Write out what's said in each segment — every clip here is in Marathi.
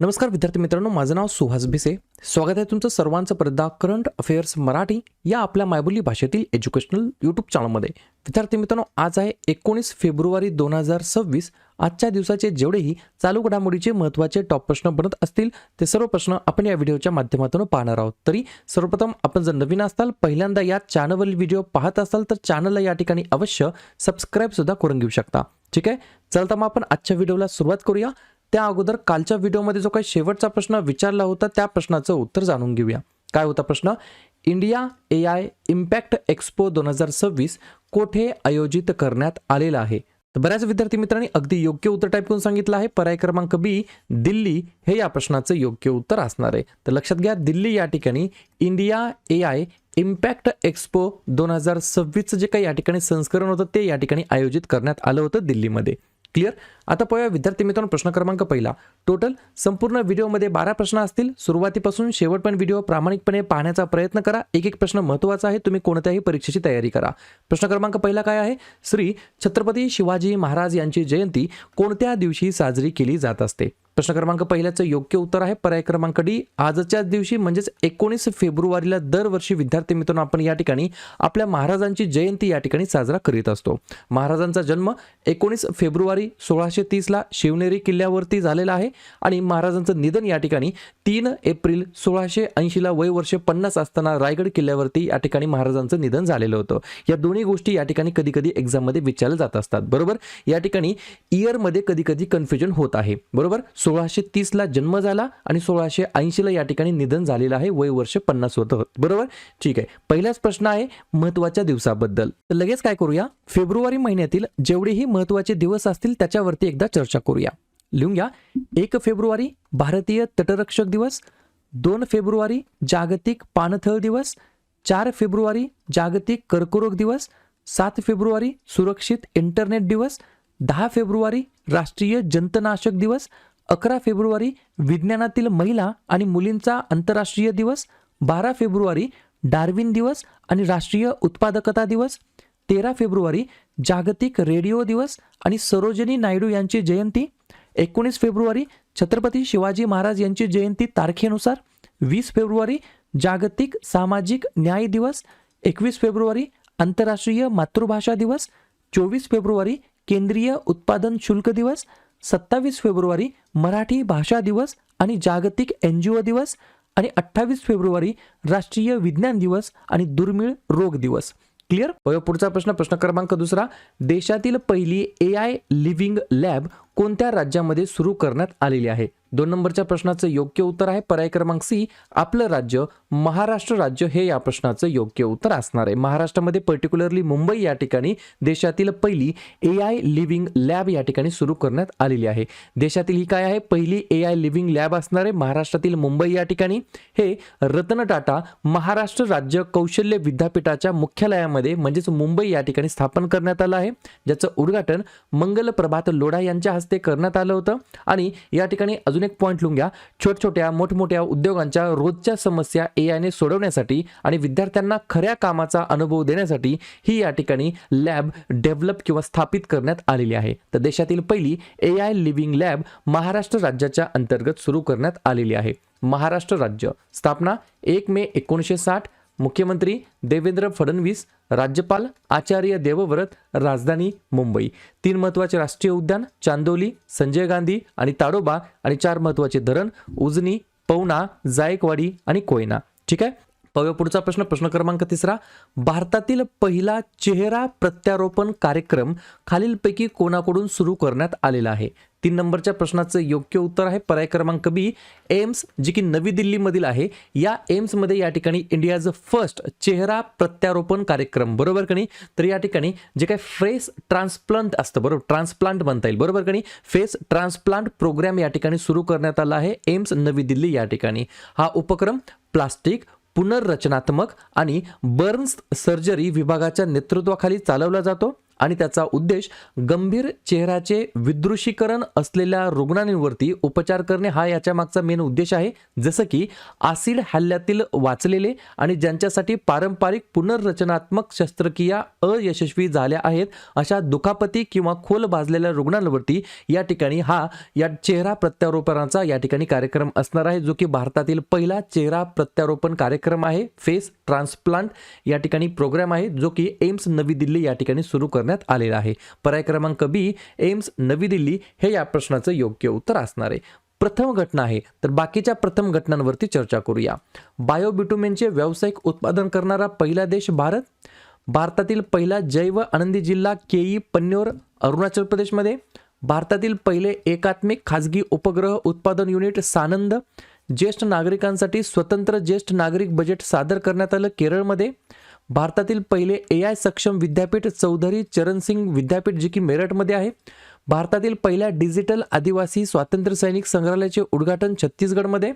नमस्कार विद्यार्थी मित्रांनो, माझं नाव सुहास भिसे. स्वागत आहे तुमचं सर्वांचं परदा करंट अफेअर्स मराठी या आपल्या मायबोली भाषेतील एज्युकेशनल यूट्यूब चॅनलमध्ये. विद्यार्थी मित्रांनो, आज आहे 19 फेब्रुवारी 2026. आजच्या दिवसाचे जेवढेही चालू घडामोडीचे महत्त्वाचे टॉप प्रश्न बनत असतील ते सर्व प्रश्न आपण या व्हिडिओच्या माध्यमातून पाहणार आहोत. तरी सर्वप्रथम आपण जर नवीन असाल, पहिल्यांदा या चॅनलवरील व्हिडिओ पाहत असाल तर चॅनलला या ठिकाणी अवश्य सबस्क्राईब सुद्धा करून घेऊ शकता. ठीक आहे, चलता मग आपण आजच्या व्हिडिओला सुरुवात करूया. त्या अगोदर कालच्या व्हिडिओमध्ये जो काही शेवटचा प्रश्न विचारला होता त्या प्रश्नाचं उत्तर जाणून घेऊया. काय होता प्रश्न? इंडिया AI इम्पॅक्ट एक्सपो 2026 कोठे आयोजित करण्यात आलेला आहे? तर बऱ्याच विद्यार्थी मित्रांनी अगदी योग्य उत्तर टाईप करून सांगितलं आहे. पर्याय क्रमांक बी दिल्ली हे या प्रश्नाचं योग्य उत्तर असणार आहे. तर लक्षात घ्या, दिल्ली या ठिकाणी इंडिया AI इम्पॅक्ट एक्सपो 2026 जे काही या ठिकाणी संस्करण होतं ते या ठिकाणी आयोजित करण्यात आलं होतं दिल्लीमध्ये. क्लिअर? आता पाहूया विद्यार्थी मित्रांनो प्रश्न क्रमांक पहिला. टोटल संपूर्ण व्हिडिओमध्ये 12 प्रश्न असतील. सुरुवातीपासून शेवटपर्यंत व्हिडिओ प्रामाणिकपणे पाहण्याचा प्रयत्न करा. एक एक प्रश्न महत्त्वाचा आहे, तुम्ही कोणत्याही परीक्षेची तयारी करा. प्रश्न क्रमांक पहिला काय आहे? श्री छत्रपती शिवाजी महाराज यांची जयंती कोणत्या दिवशी साजरी केली जात असते? प्रश्न क्रमांक पहिल्याचं योग्य उत्तर आहे पर्याय क्रमांक डी, आजच्याच दिवशी म्हणजेच 19 फेब्रुवारीला दरवर्षी विद्यार्थी मित्रांनो आपण या ठिकाणी आपल्या महाराजांची जयंती या ठिकाणी साजरा करीत असतो. महाराजांचा जन्म 19 फेब्रुवारी 1630 ला शिवनेरी किल्ल्यावरती झालेला आहे आणि महाराजांचं निधन या ठिकाणी 3 एप्रिल 1680 ला वय वर्ष 50 असताना रायगड किल्ल्यावरती या ठिकाणी महाराजांचं निधन झालेलं होतं. या दोन्ही गोष्टी या ठिकाणी कधी कधी एक्झाम मध्ये विचारल्या जात असतात. बरोबर, या ठिकाणी इयर मध्ये कधी कधी कन्फ्युजन होत आहे. बरोबर, 1630 ला जन्म झाला आणि 1680 ला या ठिकाणी निधन झालेलं आहे, वय वर्ष 50 होतं. बरोबर, ठीक आहे. पहिलाच प्रश्न आहे महत्त्वाच्या दिवसाबद्दल. तर लगेच काय करूया, फेब्रुवारी महिन्यातील जेवढेही महत्त्वाचे दिवस असतील त्याच्यावरती एकदा चर्चा करूया. लिहून घ्या. 1 फेब्रुवारी भारतीय तटरक्षक दिवस, 2 फेब्रुवारी जागतिक पाणथळ दिवस, 4 फेब्रुवारी जागतिक कर्करोग दिवस, 7 फेब्रुवारी सुरक्षित इंटरनेट दिवस, 10 फेब्रुवारी राष्ट्रीय जंतनाशक दिवस, 11 फेब्रुवारी विज्ञानातील महिला आणि मुलींचा आंतरराष्ट्रीय दिवस, 12 फेब्रुवारी डार्विन दिवस आणि राष्ट्रीय उत्पादकता दिवस, 13 फेब्रुवारी जागतिक रेडिओ दिवस आणि सरोजिनी नायडू यांची जयंती, 19 फेब्रुवारी छत्रपती शिवाजी महाराज यांची जयंती तारखेनुसार, 20 फेब्रुवारी जागतिक सामाजिक न्याय दिवस, 21 फेब्रुवारी आंतरराष्ट्रीय मातृभाषा दिवस, 24 फेब्रुवारी केंद्रीय उत्पादन शुल्क दिवस, 27 फेब्रुवारी मराठी भाषा दिवस आणि जागतिक NGO दिवस आणि 28 फेब्रुवारी राष्ट्रीय विज्ञान दिवस आणि दुर्मिळ रोग दिवस. क्लिअर? पुढचा प्रश्न, प्रश्न क्रमांक दुसरा. देशातील पहिली AI लिव्हिंग लॅब कोणत्या राज्यामध्ये सुरू करण्यात आलेली आहे? 2 नंबरच्या प्रश्नाचं योग्य उत्तर आहे पर्याय क्रमांक सी, आपलं राज्य महाराष्ट्र राज्य हे या प्रश्नाचं योग्य उत्तर असणार आहे. महाराष्ट्रामध्ये पर्टिक्युलरली मुंबई या ठिकाणी देशातील पहिली AI लिव्हिंग लॅब या ठिकाणी सुरू करण्यात आलेली आहे. देशातील ही काय आहे? पहिली AI लिव्हिंग लॅब असणार आहे महाराष्ट्रातील मुंबई या ठिकाणी. हे रतन टाटा महाराष्ट्र राज्य कौशल्य विद्यापीठाच्या मुख्यालयामध्ये म्हणजेच मुंबई या ठिकाणी स्थापन करण्यात आलं आहे, ज्याचं उद्घाटन मंगल प्रभात लोढा यांच्या हस्ते करण्यात आलं होतं. आणि या ठिकाणी अजून एक पॉइंट लिहून घ्या, छोट्या मोठमोठ्या उद्योगांच्या रोजच्या समस्या AI ने सोडवण्यासाठी आणि विद्यार्थ्यांना खऱ्या कामाचा अनुभव देण्यासाठी ही या ठिकाणी लॅब डेव्हलप किंवा स्थापित करण्यात आलेली आहे. तर देशातील पहिली AI लिव्हिंग लॅब महाराष्ट्र राज्याच्या अंतर्गत सुरू करण्यात आलेली आहे. महाराष्ट्र राज्य स्थापना 1 मे 1960, मुख्यमंत्री देवेंद्र फडणवीस, राज्यपाल आचार्य देवव्रत, राजधानी मुंबई. 3 महत्त्वाचे राष्ट्रीय उद्यान चांदोली, संजय गांधी आणि ताडोबा आणि 4 महत्त्वाचे धरण उजनी, पवना, जायकवाडी आणि कोयना. ठीक आहे. पुढचा प्रश्न, प्रश्न क्रमांक तिसरा. भारतातील पहिला चेहरा प्रत्यारोपण कार्यक्रम खालीलपैकी कोणाकडून सुरू करण्यात आलेला आहे? 3 नंबरच्या प्रश्नाचं योग्य उत्तर आहे पर्याय क्रमांक बी, एम्स, जी की नवी दिल्लीमधील आहे. या एम्समध्ये या ठिकाणी इंडियाज फर्स्ट चेहरा प्रत्यारोपण कार्यक्रम. बरोबर का नाही? तर या ठिकाणी जे काही फेस ट्रान्सप्लांट असतं, बरोबर, ट्रान्सप्लांट म्हणता येईल, बरोबर का नाही? फेस ट्रान्सप्लांट प्रोग्राम या ठिकाणी सुरू करण्यात आला आहे एम्स नवी दिल्ली या ठिकाणी. हा उपक्रम प्लास्टिक पुनर्रचनात्मक आणि बर्न्स सर्जरी विभागाच्या नेतृत्वाखाली चालवला जातो आणि त्याचा उद्देश गंभीर चेहऱ्याचे विदृशीकरण असलेल्या रुग्णांवरती उपचार करणे हा याच्या मागचा मेन उद्देश आहे. जसं की ॲसिड हल्ल्यातील वाचलेले आणि ज्यांच्यासाठी पारंपरिक पुनर्रचनात्मक शस्त्रक्रिया अयशस्वी झाल्या आहेत अशा दुखापती किंवा खोल भाजलेल्या रुग्णांवरती या ठिकाणी या चेहरा प्रत्यारोपणाचा या ठिकाणी कार्यक्रम असणार आहे, जो की भारतातील पहिला चेहरा प्रत्यारोपण कार्यक्रम आहे. फेस ट्रान्सप्लांट या ठिकाणी प्रोग्राम आहे, जो की एम्स नवी दिल्ली या ठिकाणी सुरू करण्यात आलेला आहे. पर्याय क्रमांक बी एम्स नवी दिल्ली हे या प्रश्नाचं योग्य उत्तर असणार आहे. प्रथम घटना आहे, तर बाकीच्या प्रथम घटनांवरती चर्चा करूया. बायोबिटुमेनचे व्यावसायिक उत्पादन करणारा पहिला देश भारत. भारतातील पहिला जैव आनंदी जिल्हा केई पन्योर अरुणाचल प्रदेशमध्ये. भारतातील पहिले एकात्मिक खाजगी उपग्रह उत्पादन युनिट सानंद. ज्येष्ठ नागरिकांसाठी स्वतंत्र ज्येष्ठ नागरिक बजेट सादर करण्यात आलं केरळमध्ये. भारतातील पहिले AI सक्षम विद्यापीठ चौधरी चरण सिंग विद्यापीठ, जे की मेरठमध्ये आहे. भारतातील पहिल्या डिजिटल आदिवासी स्वातंत्र्य सैनिक संग्रहालयाचे उद्घाटन छत्तीसगडमध्ये.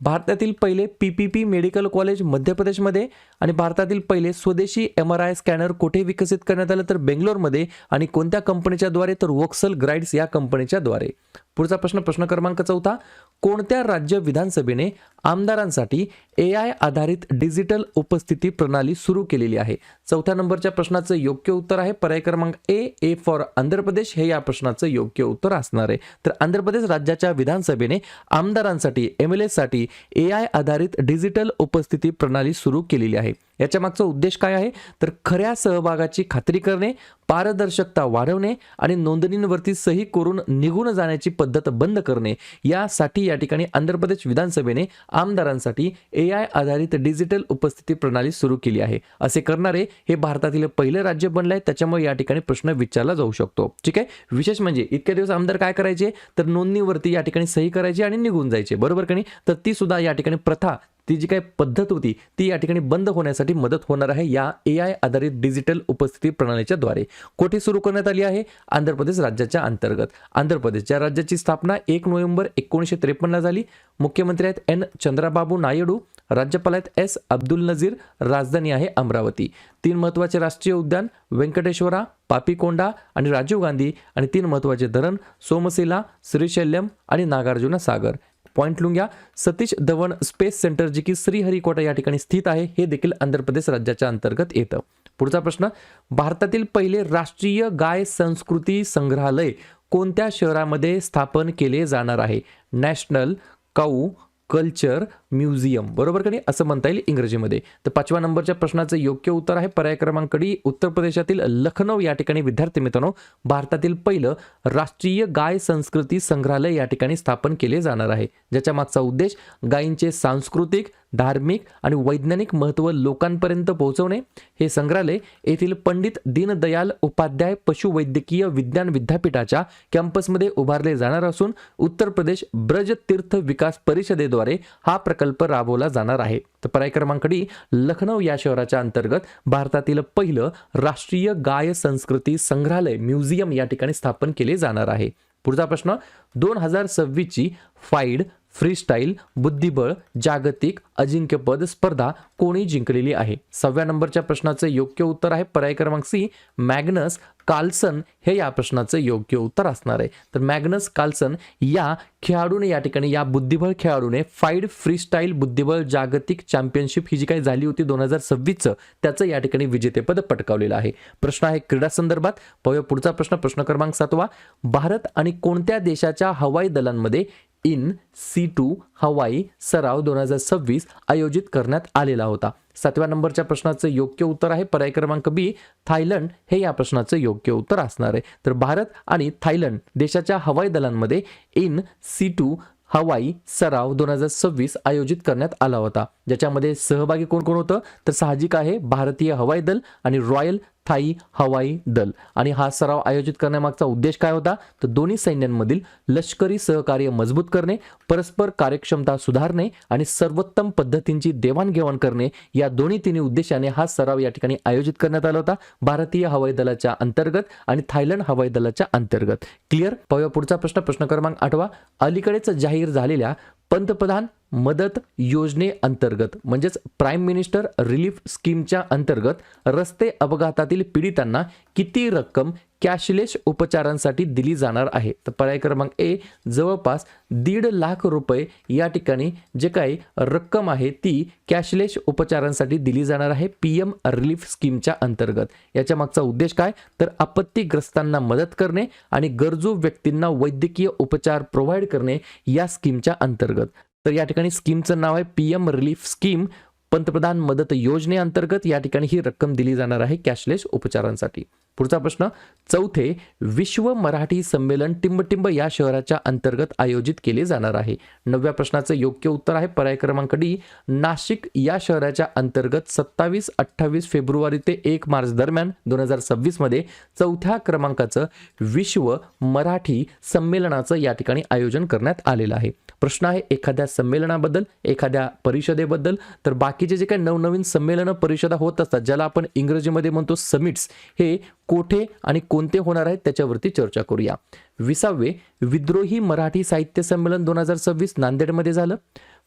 भारतातील पहिले PPP मेडिकल कॉलेज मध्य प्रदेशमध्ये. आणि भारतातील पहिले स्वदेशी MRI स्कॅनर कुठे विकसित करण्यात आलं, तर बेंगलोरमध्ये. आणि कोणत्या कंपनीच्या द्वारे, तर वोक्सल ग्राइड्स या कंपनीच्या द्वारे. पुढचा प्रश्न क्रमांक 4. कोणत्या राज्य विधानसभेने आमदारांसाठी AI आधारित डिजिटल उपस्थिती प्रणाली सुरू केलेली आहे? 4थ्या नंबरच्या प्रश्नाचं योग्य उत्तर आहे पर्याय क्रमांक ए फॉर आंध्र प्रदेश हे या प्रश्नाचं योग्य उत्तर असणार आहे. तर आंध्र प्रदेश राज्याच्या विधानसभेने आमदारांसाठी MLA साठी AI आधारित डिजिटल उपस्थिती प्रणाली सुरू केलेली आहे. याच्या मागचा उद्देश काय आहे, तर खऱ्या सहभागाची खात्री करणे, पारदर्शकता वाढवणे आणि नोंदणींवरती सही करून निघून जाण्याची पद्धत बंद करणे यासाठी या ठिकाणी आंध्र प्रदेश विधानसभेने आमदारांसाठी AI आधारित डिजिटल उपस्थिती प्रणाली सुरू केली आहे. असे करणारे हे भारतातील पहिले राज्य बनले आहे, त्याच्यामुळे या ठिकाणी प्रश्न विचारला जाऊ शकतो. ठीक आहे. विशेष म्हणजे इतके दिवस आमदार काय करायचे, तर नोंदणीवरती या ठिकाणी सही करायची आणि निघून जायचे, बरोबर का नाही. तर ती सुद्धा या ठिकाणी प्रथा, ती जी काही पद्धत होती ती या ठिकाणी बंद होण्यासाठी मदत होणार आहे या AI आधारित डिजिटल उपस्थिती प्रणालीच्या द्वारे. कोठे सुरू करण्यात आली आहे, आंध्र प्रदेश राज्याच्या अंतर्गत. आंध्र प्रदेश ज्या राज्याची स्थापना 1 नोव्हेंबर 1953 ला झाली. मुख्यमंत्री आहेत N चंद्राबाबू नायडू. राज्यपाल आहेत S अब्दुल नजीर. राजधानी आहे अमरावती. 3 महत्त्वाचे राष्ट्रीय उद्यान वेंकटेश्वरा, पापीकोंडा आणि राजीव गांधी. आणि 3 महत्त्वाचे धरण सोमशिला, श्रीशैल्यम आणि नागार्जुना सागर. पॉइंट लिहून घ्या. सतीश धवन स्पेस सेंटर, जे की श्रीहरिकोटा या ठिकाणी स्थित आहे, हे देखील आंध्र प्रदेश राज्याच्या अंतर्गत येतं. पुढचा प्रश्न, भारतातील पहिले राष्ट्रीय गाय संस्कृती संग्रहालय कोणत्या शहरामध्ये स्थापन केले जाणार आहे? नॅशनल काऊ कल्चर म्युझियम, बरोबर का नाही, असं म्हणता येईल इंग्रजीमध्ये. तर 5व्या नंबरच्या प्रश्नाचं योग्य उत्तर आहे पर्याय क्रमांक डी उत्तर प्रदेशातील लखनौ या ठिकाणी. विद्यार्थी मित्रांनो, भारतातील पहिलं राष्ट्रीय गाय संस्कृती संग्रहालय या ठिकाणी स्थापन केले जाणार आहे, ज्याच्या मागचा उद्देश गायींचे सांस्कृतिक, धार्मिक आणि वैज्ञानिक महत्त्व लोकांपर्यंत पोहोचवणे. हे संग्रहालय येथील पंडित दीनदयाल उपाध्याय पशुवैद्यकीय विज्ञान विद्यापीठाच्या कॅम्पसमध्ये उभारले जाणार असून उत्तर प्रदेश ब्रज तीर्थ विकास परिषदेद्वारे हा प्रकल्प राबवला जाणार आहे. तर पर्याय क्रमांक डी लखनौ या शहराच्या अंतर्गत भारतातील पहिलं राष्ट्रीय गाय संस्कृती संग्रहालय म्युझियम या ठिकाणी स्थापन केले जाणार आहे. पुढचा प्रश्न, 2026 ची फाईड फ्रीस्टाईल बुद्धिबळ जागतिक अजिंक्यपद स्पर्धा कोणी जिंकलेली आहे? 6व्या नंबरच्या प्रश्नाचं योग्य उत्तर आहे पर्याय क्रमांक सी मॅग्नस कार्लसन हे या प्रश्नाचं योग्य उत्तर असणार आहे. तर मॅग्नस कार्लसन या खेळाडूने या ठिकाणी, या बुद्धिबळ खेळाडूने फाईड फ्रीस्टाईल बुद्धिबळ जागतिक चॅम्पियनशिप ही जी काही झाली होती 2026 त्याचं या ठिकाणी विजेतेपद पटकावलेलं आहे. प्रश्न आहे क्रीडा संदर्भात. पाहूया पुढचा प्रश्न क्रमांक 7. भारत आणि कोणत्या देशाच्या हवाई दलांमध्ये इन C2 हवाई सराव 2026 आयोजित करण्यात आलेला होता? 7व्या नंबरच्या प्रश्नाचं योग्य उत्तर आहे पर्याय क्रमांक बी थायलंड हे या प्रश्नाचं योग्य उत्तर असणार आहे. तर भारत आणि थायलंड देशाच्या हवाई दलांमध्ये इन C2 हवाई सराव 2026 आयोजित करण्यात आला होता, ज्याच्यामध्ये सहभागी कोण कोण होतं, तर साहजिक आहे भारतीय हवाई दल आणि रॉयल थाई हवाई दल. आणि हा सराव आयोजित करण्यामागचा उद्देश काय होता, तर दोन्ही सैन्यांमधील लष्करी सहकार्य मजबूत करणे, परस्पर कार्यक्षमता सुधारणे आणि सर्वोत्तम पद्धतींची देवाणघेवाण करणे या तिन्ही उद्देशाने हा सराव या ठिकाणी आयोजित करण्यात आला होता, भारतीय हवाई दलाच्या अंतर्गत आणि थायलंड हवाई दलाच्या अंतर्गत. क्लिअर. पाहूया पुढचा प्रश्न क्रमांक 8. अलीकडेच जाहीर झालेल्या पंतप्रधान मदत योजनेअंतर्गत म्हणजेच प्राईम मिनिस्टर रिलीफ स्कीमच्या अंतर्गत रस्ते अपघातातील पीडितांना किती रक्कम कॅशलेस उपचारांसाठी दिली जाणार आहे? तर पर्याय क्रमांक ए जवळपास 1.5 लाख रुपये या ठिकाणी जे काही रक्कम आहे ती कॅशलेस उपचारांसाठी दिली जाणार आहे पीएम रिलीफ स्कीमच्या अंतर्गत. याच्या मागचा उद्देश काय? तर आपत्तीग्रस्तांना मदत करणे आणि गरजू व्यक्तींना वैद्यकीय उपचार प्रोव्हाइड करणे या स्कीमच्या अंतर्गत. तर या ठिकाणी स्कीमचं नाव आहे पीएम रिलीफ स्कीम. पंतप्रधान मदत योजनेअंतर्गत या ठिकाणी ही रक्कम दिली जाणार आहे कॅशलेस उपचारांसाठी. पुढचा प्रश्न, चौथे विश्व मराठी संमेलन टिंबटिंब या शहराच्या अंतर्गत आयोजित केले जाणार आहे. 9व्या प्रश्नाचं योग्य उत्तर आहे पर्याय क्रमांक डी नाशिक या शहराच्या अंतर्गत 27-28 फेब्रुवारी ते 1 मार्च दरम्यान 2026 मध्ये चौथ्या क्रमांकाचं विश्व मराठी संमेलनाचं या ठिकाणी आयोजन करण्यात आलेलं आहे. प्रश्न आहे एखाद्या संमेलनाबद्दल, एखाद्या परिषदेबद्दल. तर बाकीचे जे काही नवनवीन संमेलन परिषदा होत असतात ज्याला आपण इंग्रजीमध्ये म्हणतो समिट्स, हे कोठे आणि कोणते होणार आहेत त्याच्यावरती चर्चा करूया. 20वे विद्रोही मराठी साहित्य संमेलन 2026 नांदेडमध्ये झालं.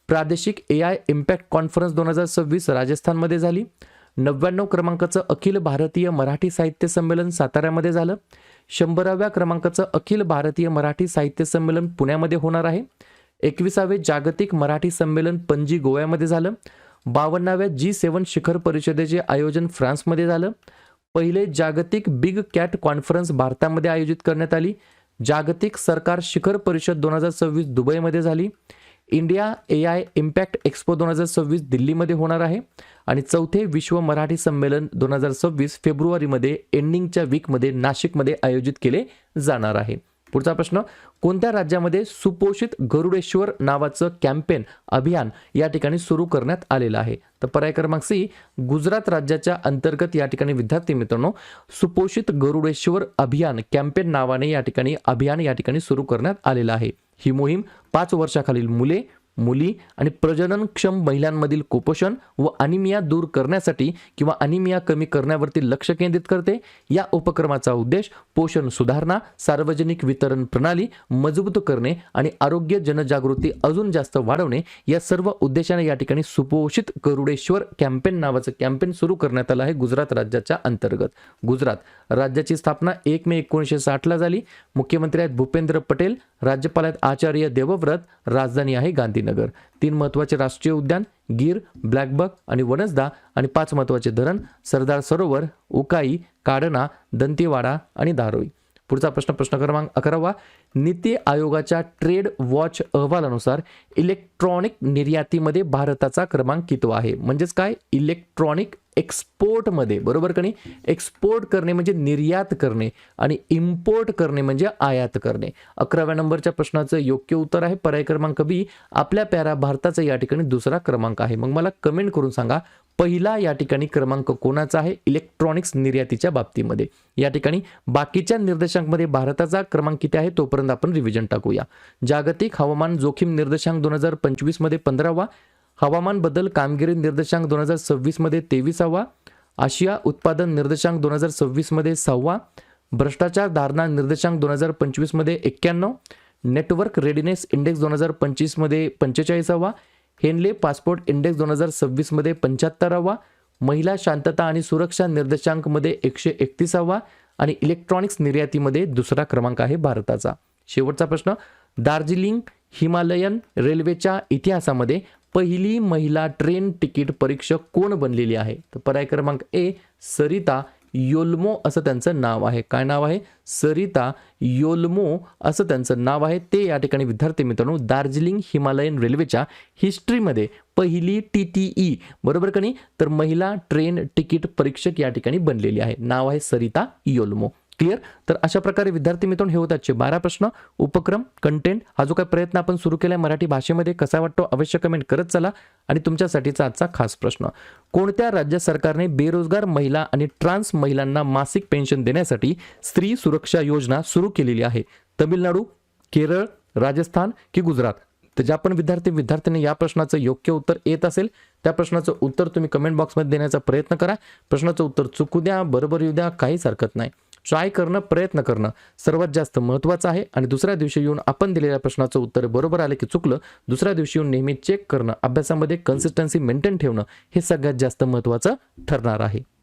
प्रादेशिक AI इम्पॅक्ट कॉन्फरन्स 2026 राजस्थानमध्ये झाली. 99 क्रमांकाचं अखिल भारतीय मराठी साहित्य संमेलन साताऱ्यामध्ये झालं. 100व्या क्रमांकाचं अखिल भारतीय मराठी साहित्य संमेलन पुण्यामध्ये होणार आहे. 21वे जागतिक मराठी संमेलन पणजी गोव्यामध्ये झालं. 52व्या G7 शिखर परिषदेचे आयोजन फ्रान्समध्ये झालं. पहिले जागतिक बिग कॅट कॉन्फरन्स भारतामध्ये आयोजित करण्यात आली. जागतिक सरकार शिखर परिषद 2026 दुबईमध्ये झाली. इंडिया AI इम्पॅक्ट एक्सपो 2026 दिल्लीमध्ये होणार आहे. आणि चौथे विश्व मराठी संमेलन 2026 फेब्रुवारीमध्ये एंडिंगच्या वीकमध्ये नाशिकमध्ये आयोजित केले जाणार आहे. पुढचा प्रश्न, कोणत्या राज्यामध्ये सुपोषित गरुडेश्वर नावाचं कॅम्पेन अभियान या ठिकाणी सुरू करण्यात आलेलं आहे? तर पर्याय क्रमांक सी गुजरात राज्याच्या अंतर्गत या ठिकाणी विद्यार्थी मित्रांनो सुपोषित गरुडेश्वर अभियान कॅम्पेन नावाने या ठिकाणी अभियान या ठिकाणी सुरू करण्यात आलेलं आहे. ही मोहीम 5 वर्षाखालील मुले, मुली आणि प्रजननक्षम महिलांमधील कुपोषण व अनिमिया दूर करण्यासाठी किंवा अनिमिया कमी करण्यावरती लक्ष केंद्रित करते. या उपक्रमाचा उद्देश पोषण सुधारणा, सार्वजनिक वितरण प्रणाली मजबूत करणे आणि आरोग्य जनजागृती अजून जास्त वाढवणे या सर्व उद्देशाने या ठिकाणी सुपोषित गरुडेश्वर कॅम्पेन नावाचं कॅम्पेन सुरू करण्यात आलं आहे गुजरात राज्याच्या अंतर्गत. गुजरात राज्याची स्थापना 1 मे 1960 ला झाली. मुख्यमंत्री आहेत भूपेंद्र पटेल, राज्यपाल आहेत आचार्य देवव्रत, राजधानी आहे गांधीनगर. 3 महत्त्वाचे राष्ट्रीय उद्यान गीर, ब्लॅकबक आणि वनसदा आणि 5 महत्त्वाचे धरण सरदार सरोवर, उकाई, काढना, दंतेवाडा आणि धारोई. पुढचा प्रश्न, प्रश्न क्रमांक 11वा, नीती आयोगाच्या ट्रेड वॉच अहवालानुसार इलेक्ट्रॉनिक निर्यातीमध्ये भारताचा क्रमांक कितवा आहे? म्हणजेच काय, इलेक्ट्रॉनिक एक्सपोर्टमध्ये, बरोबर का नाही? एक्सपोर्ट करणे म्हणजे निर्यात करणे आणि इम्पोर्ट करणे म्हणजे आयात करणे. 11व्या नंबरच्या प्रश्नाचं योग्य उत्तर आहे पर्याय क्रमांक बी आपल्या प्यारा भारताचा या ठिकाणी दुसरा क्रमांक आहे. मग मला कमेंट करून सांगा पहिला या ठिकाणी क्रमांक कोणाचा आहे इलेक्ट्रॉनिक्स निर्यातीच्या बाबतीमध्ये. या ठिकाणी बाकीच्या निर्देशांकामध्ये भारताचा क्रमांक किती आहे तोपर्यंत आपण रिव्हिजन टाकूया. जागतिक हवामान जोखीम निर्देशांक 2025 मध्ये 15वा, हवामान बदल कामगिरी निर्देशांक 2026 मध्ये 23वा, आशिया उत्पादन निर्देशांक 2026 मध्ये 6वा, भ्रष्टाचार धारणा निर्देशांक 2025 मध्ये 91, नेटवर्क रेडिनेस इंडेक्स 2025 मध्ये 45वा, हेनले पासपोर्ट इंडेक्स 2026 मध्ये 75वा, महिला शांतता आणि सुरक्षा निर्देशांक मध्ये 131वा आणि इलेक्ट्रॉनिक्स निर्यातीमध्ये दुसरा क्रमांक आहे भारताचा. शेवटचा प्रश्न, दार्जिलिंग हिमालयन रेल्वेच्या इतिहासामध्ये पहिली महिला ट्रेन तिकीट परीक्षक कोण बनलेली आहे? तर पर्याय क्रमांक ए सरिता योल्मो असं त्यांचं नाव आहे. काय नाव आहे? सरिता योल्मो असं त्यांचं नाव आहे. ते या ठिकाणी विद्यार्थी मित्रांनो दार्जिलिंग हिमालयन रेल्वेच्या हिस्ट्रीमध्ये पहिली TTE, बरोबर का नाही, तर महिला ट्रेन तिकीट परीक्षक या ठिकाणी बनलेली आहे. नाव आहे सरिता योल्मो. क्लिअर? तर अशा प्रकारे विद्यार्थी मित्रांनो हे होतात 12 प्रश्न. उपक्रम, कंटेंट, हा जो काही प्रयत्न आपण सुरू केलाय मराठी भाषेमध्ये कसा वाटतो अवश्य कमेंट करत चला. आणि तुमच्यासाठीचा आजचा खास प्रश्न, कोणत्या राज्य सरकारने बेरोजगार महिला आणि ट्रान्स महिलांना मासिक पेन्शन देण्यासाठी स्त्री सुरक्षा योजना सुरू केलेली आहे? तमिळनाडू, केरळ, राजस्थान की गुजरात? तर ज्या पण विद्यार्थ्यांनी या प्रश्नाचं योग्य उत्तर येत असेल त्या प्रश्नाचं उत्तर तुम्ही कमेंट बॉक्समध्ये देण्याचा प्रयत्न करा. प्रश्नाचं उत्तर चुकू द्या, बरोबर येऊ द्या, काहीच हरकत नाही. ट्राय करणं, प्रयत्न करणं सर्वात जास्त महत्त्वाचं आहे. आणि दुसऱ्या दिवशी येऊन आपण दिलेल्या प्रश्नाचं उत्तर बरोबर आलं की चुकलं, दुसऱ्या दिवशी येऊन नेहमी चेक करणं, अभ्यासामध्ये कन्सिस्टन्सी मेंटेन ठेवणं हे सगळ्यात जास्त महत्त्वाचं ठरणार आहे.